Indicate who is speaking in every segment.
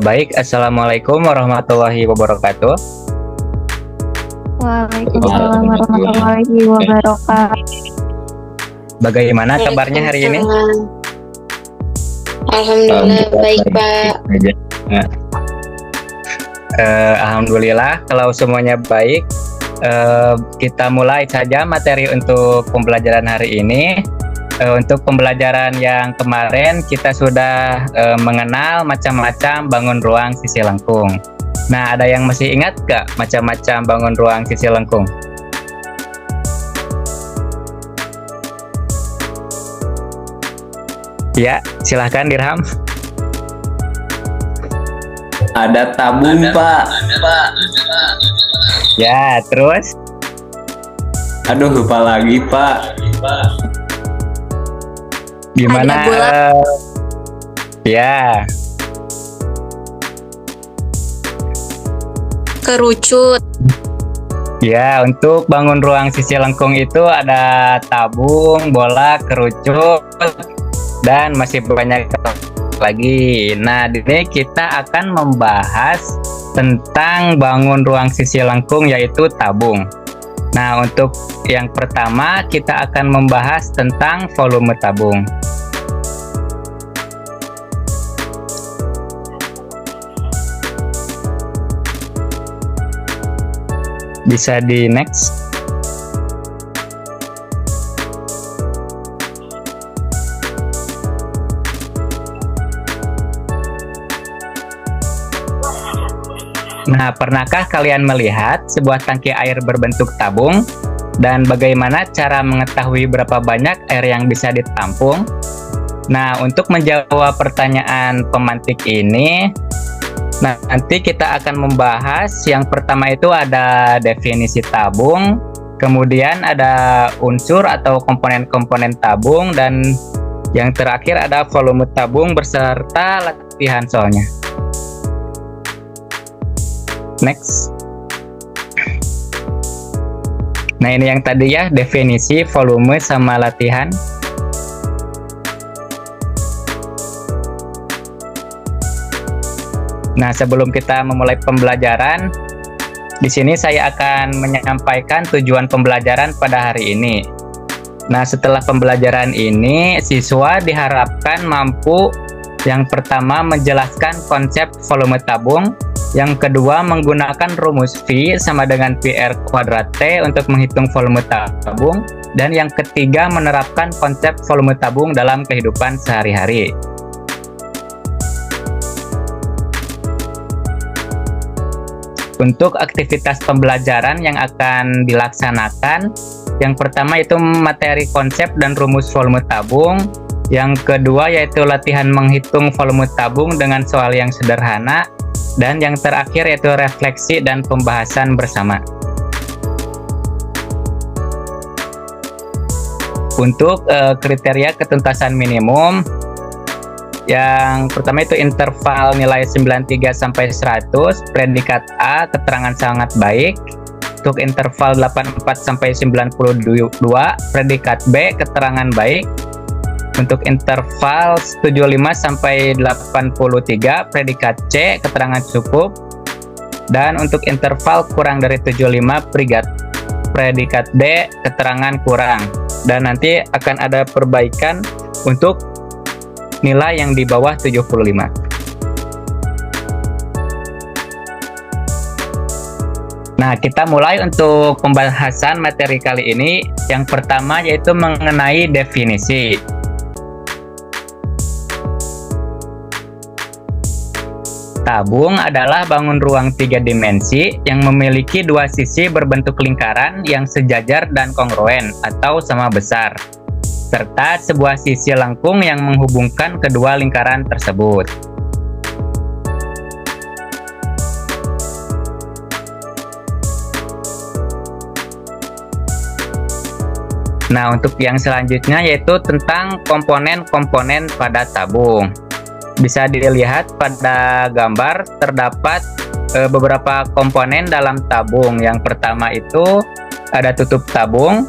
Speaker 1: Baik, Assalamualaikum warahmatullahi wabarakatuh.
Speaker 2: Waalaikumsalam warahmatullahi wabarakatuh.
Speaker 1: Bagaimana kabarnya hari ini?
Speaker 3: Alhamdulillah baik Pak.
Speaker 1: Alhamdulillah, kalau semuanya baik, kita mulai saja materi untuk pembelajaran hari ini. Untuk pembelajaran yang kemarin kita sudah mengenal macam-macam bangun ruang sisi lengkung. Nah, ada yang masih ingat gak macam-macam bangun ruang sisi lengkung? Ya, silahkan Dirham.
Speaker 4: Ada tabung, Pak.
Speaker 1: Ya, terus?
Speaker 4: Aduh, lupa lagi, Pak.
Speaker 1: Gimana?
Speaker 2: Ada bola.
Speaker 1: Ya,
Speaker 2: Kerucut.
Speaker 1: ya, untuk bangun ruang sisi lengkung itu ada tabung, bola, kerucut, dan masih banyak lagi. Nah, di sini kita akan membahas tentang bangun ruang sisi lengkung, yaitu tabung. Nah, untuk yang pertama kita akan membahas tentang volume tabung. Bisa di next. Nah, pernahkah kalian melihat sebuah tangki air berbentuk tabung? Dan bagaimana cara mengetahui berapa banyak air yang bisa ditampung? Nah, untuk menjawab pertanyaan pemantik ini, nanti kita akan membahas yang pertama itu ada definisi tabung, kemudian ada unsur atau komponen-komponen tabung, dan yang terakhir ada volume tabung beserta latihan soalnya. Next. Nah, ini yang tadi ya, definisi, volume, sama latihan. Nah, sebelum kita memulai pembelajaran, di sini saya akan menyampaikan tujuan pembelajaran pada hari ini. Nah, setelah pembelajaran ini, siswa diharapkan mampu yang pertama menjelaskan konsep volume tabung, yang kedua menggunakan rumus V sama dengan PR kuadrat T untuk menghitung volume tabung, dan yang ketiga menerapkan konsep volume tabung dalam kehidupan sehari-hari. Untuk aktivitas pembelajaran yang akan dilaksanakan, yang pertama itu materi konsep dan rumus volume tabung, yang kedua yaitu latihan menghitung volume tabung dengan soal yang sederhana, dan yang terakhir yaitu refleksi dan pembahasan bersama. Untuk kriteria ketuntasan minimum, yang pertama itu interval nilai 93 sampai 100, predikat A keterangan sangat baik. Untuk interval 84 sampai 92, predikat B keterangan baik. Untuk interval 75 sampai 83, predikat C keterangan cukup. Dan untuk interval kurang dari 75, predikat D keterangan kurang. Dan nanti akan ada perbaikan untuk nilai yang di bawah 75. Nah, kita mulai untuk pembahasan materi kali ini. Yang pertama yaitu mengenai definisi. Tabung adalah bangun ruang 3 dimensi yang memiliki dua sisi berbentuk lingkaran yang sejajar dan kongruen atau sama besar, serta sebuah sisi lengkung yang menghubungkan kedua lingkaran tersebut. Nah, untuk yang selanjutnya yaitu tentang komponen-komponen pada tabung. Bisa dilihat pada gambar terdapat beberapa komponen dalam tabung. Yang pertama itu ada tutup tabung,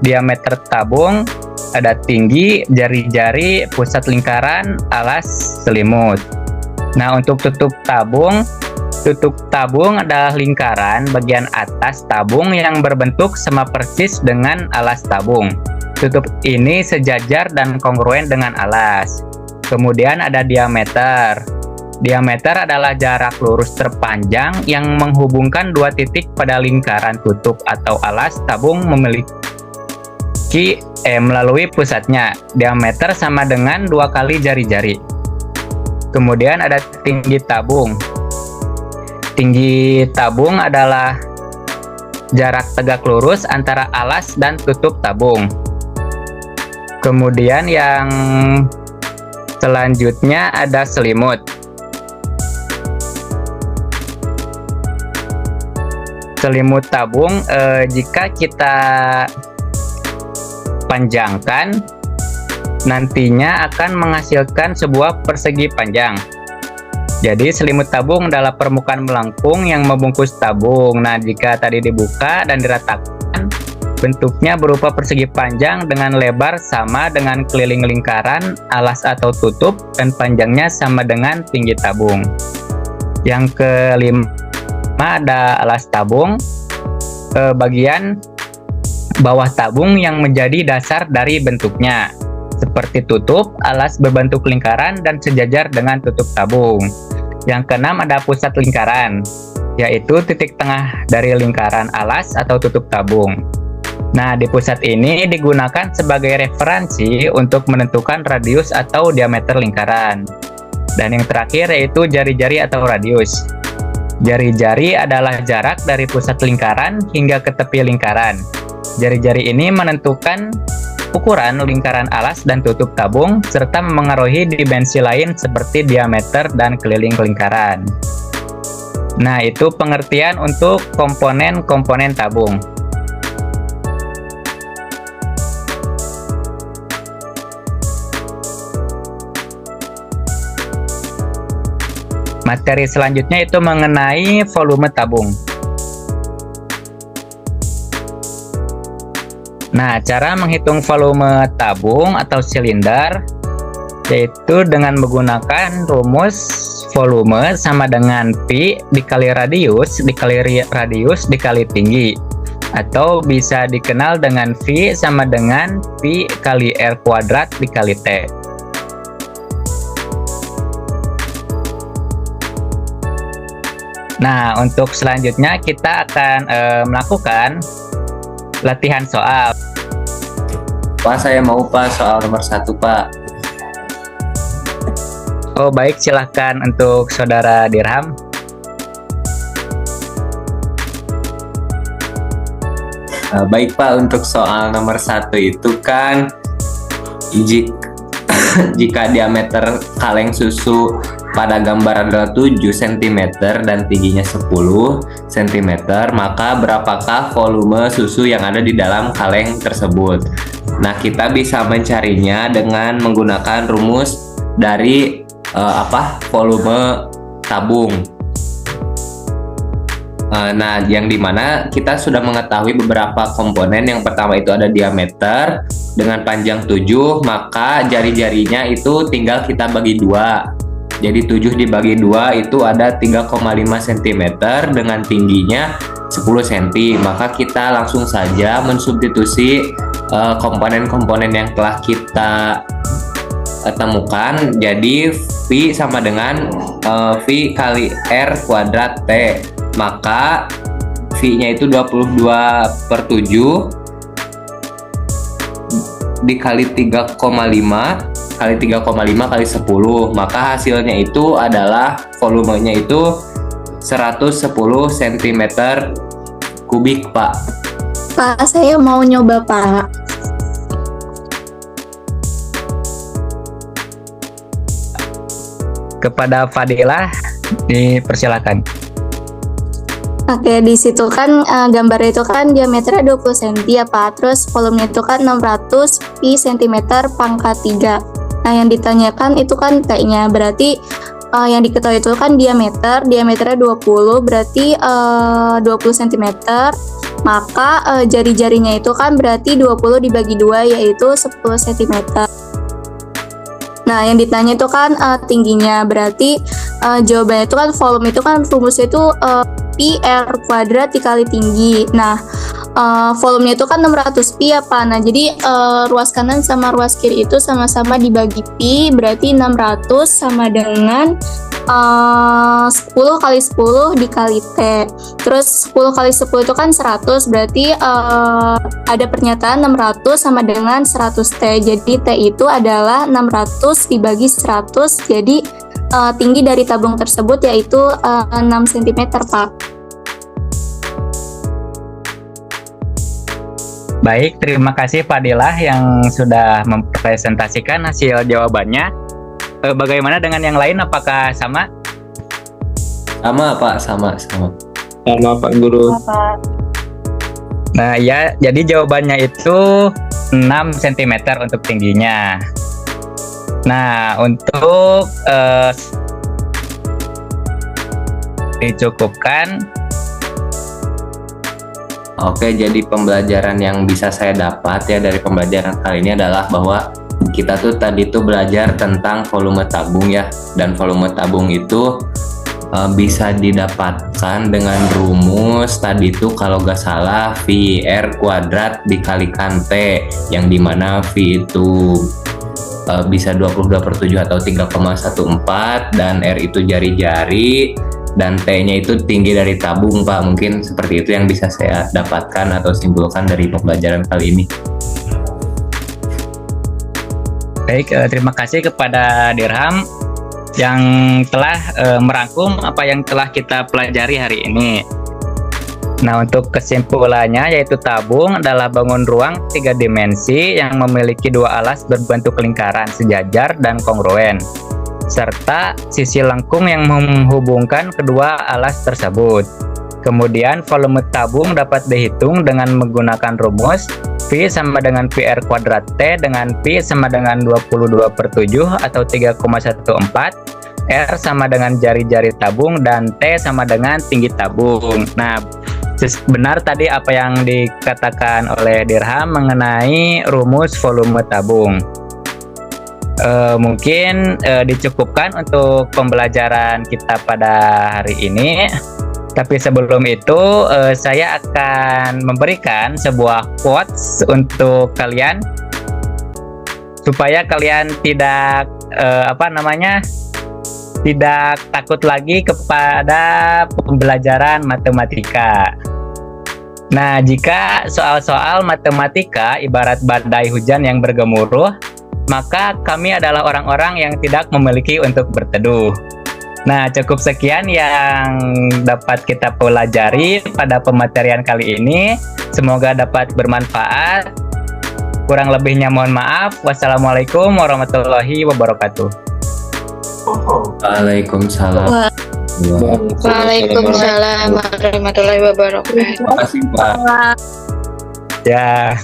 Speaker 1: diameter tabung, ada tinggi, jari-jari, pusat lingkaran, alas, selimut. Nah, untuk tutup tabung adalah lingkaran bagian atas tabung yang berbentuk sama persis dengan alas tabung. Tutup ini sejajar dan kongruen dengan alas. Kemudian ada diameter. Diameter adalah jarak lurus terpanjang yang menghubungkan dua titik pada lingkaran tutup atau alas tabung melalui pusatnya. Diameter sama dengan 2 kali jari-jari. Kemudian ada tinggi tabung. Tinggi tabung adalah jarak tegak lurus antara alas dan tutup tabung. Kemudian yang selanjutnya ada selimut. Selimut tabung jika kita panjangkan nantinya akan menghasilkan sebuah persegi panjang. Jadi selimut tabung adalah permukaan melengkung yang membungkus tabung. Nah, jika tadi dibuka dan diratakan, bentuknya berupa persegi panjang dengan lebar sama dengan keliling lingkaran alas atau tutup dan panjangnya sama dengan tinggi tabung. Yang kelima ada alas tabung, bagian bawah tabung yang menjadi dasar dari bentuknya. Seperti tutup, alas berbentuk lingkaran dan sejajar dengan tutup tabung. Yang keenam ada pusat lingkaran, yaitu titik tengah dari lingkaran alas atau tutup tabung. Nah, di pusat ini digunakan sebagai referensi untuk menentukan radius atau diameter lingkaran. Dan yang terakhir yaitu jari-jari atau radius. Jari-jari adalah jarak dari pusat lingkaran hingga ke tepi lingkaran. Jari-jari ini menentukan ukuran lingkaran alas dan tutup tabung, serta memengaruhi dimensi lain seperti diameter dan keliling lingkaran. Nah, itu pengertian untuk komponen-komponen tabung. Materi selanjutnya itu mengenai volume tabung. Nah, cara menghitung volume tabung atau silinder yaitu dengan menggunakan rumus volume sama dengan Pi dikali radius dikali tinggi, atau bisa dikenal dengan V sama dengan Pi kali R kuadrat dikali T. Nah, untuk selanjutnya kita akan melakukan latihan soal.
Speaker 4: Pak, saya mau Pak soal nomor 1 Pak.
Speaker 1: Oh baik, silahkan untuk saudara Dirham.
Speaker 4: Baik Pak, untuk soal nomor 1 itu kan jika diameter kaleng susu pada gambar adalah 7 cm dan tingginya 10 cm, maka berapakah volume susu yang ada di dalam kaleng tersebut? Nah, kita bisa mencarinya dengan menggunakan rumus dari volume tabung. Nah, yang dimana kita sudah mengetahui beberapa komponen. Yang pertama itu ada diameter dengan panjang 7, maka jari-jarinya itu tinggal kita bagi 2. Jadi 7 dibagi 2 itu ada 3,5 cm dengan tingginya 10 cm. Maka kita langsung saja mensubstitusi komponen-komponen yang telah kita temukan. Jadi V sama dengan V kali R kuadrat T. Maka V-nya itu 22/7 dikali 3,5 kali 3,5 kali 10, maka hasilnya itu adalah volumenya itu 110 cm kubik Pak.
Speaker 2: Pak, saya mau nyoba Pak.
Speaker 1: Kepada Fadilah dipersilakan.
Speaker 2: Oke, di situ kan gambar itu kan diameternya 20 cm ya Pak. Terus volumenya itu kan 600 pi cm pangkat 3. Nah, yang ditanyakan itu kan T-nya. Berarti yang diketahui itu kan diameternya 20, berarti 20 cm. Maka jari-jarinya itu kan berarti 20 dibagi 2 yaitu 10 cm. Nah, yang ditanya itu kan tingginya, berarti jawabannya itu kan volume itu kan rumusnya itu pi R kuadrat dikali tinggi. Nah, volumenya itu kan 600 pi ya Pak. Nah, jadi ruas kanan sama ruas kiri itu sama-sama dibagi pi, berarti 600 sama dengan 10 kali 10 dikali T. Terus 10 kali 10 itu kan 100, berarti ada pernyataan 600 sama dengan 100 T. Jadi T itu adalah 600 dibagi 100, jadi tinggi dari tabung tersebut yaitu 6 cm Pak.
Speaker 1: Baik, terima kasih Fadilah yang sudah mempresentasikan hasil jawabannya. Bagaimana dengan yang lain? Apakah sama?
Speaker 4: Sama Pak, sama.
Speaker 5: Sama Pak Guru.
Speaker 1: Nah, ya, jadi jawabannya itu 6 cm untuk tingginya. Nah, untuk dicukupkan.
Speaker 4: Oke, jadi pembelajaran yang bisa saya dapat ya dari pembelajaran kali ini adalah bahwa kita tuh tadi tuh belajar tentang volume tabung ya, dan volume tabung itu bisa didapatkan dengan rumus tadi tuh kalau nggak salah V R kuadrat dikalikan T, yang dimana V itu bisa 22/7 atau 3,14, dan R itu jari-jari, dan T-nya itu tinggi dari tabung Pak. Mungkin seperti itu yang bisa saya dapatkan atau simpulkan dari pembelajaran kali ini.
Speaker 1: Baik, terima kasih kepada Dirham yang telah merangkum apa yang telah kita pelajari hari ini. Nah, untuk kesimpulannya yaitu tabung adalah bangun ruang 3 dimensi yang memiliki 2 alas berbentuk lingkaran sejajar dan kongruen, serta sisi lengkung yang menghubungkan kedua alas tersebut. Kemudian volume tabung dapat dihitung dengan menggunakan rumus V sama dengan PR kuadrat T dengan P sama dengan 22/7 atau 3,14, R sama dengan jari-jari tabung, dan T sama dengan tinggi tabung. Nah, benar tadi apa yang dikatakan oleh Dirham mengenai rumus volume tabung. Mungkin dicukupkan untuk pembelajaran kita pada hari ini. Tapi sebelum itu saya akan memberikan sebuah quotes untuk kalian supaya kalian tidak tidak takut lagi kepada pembelajaran matematika. Nah, jika soal-soal matematika ibarat badai hujan yang bergemuruh, maka kami adalah orang-orang yang tidak memiliki untuk berteduh. Nah, cukup sekian yang dapat kita pelajari pada pematerian kali ini. Semoga dapat bermanfaat. Kurang lebihnya mohon maaf. Wassalamualaikum warahmatullahi wabarakatuh.
Speaker 4: Waalaikumsalam.
Speaker 3: Waalaikumsalam warahmatullahi wabarakatuh.
Speaker 4: Terima kasih Pak.
Speaker 1: Ya.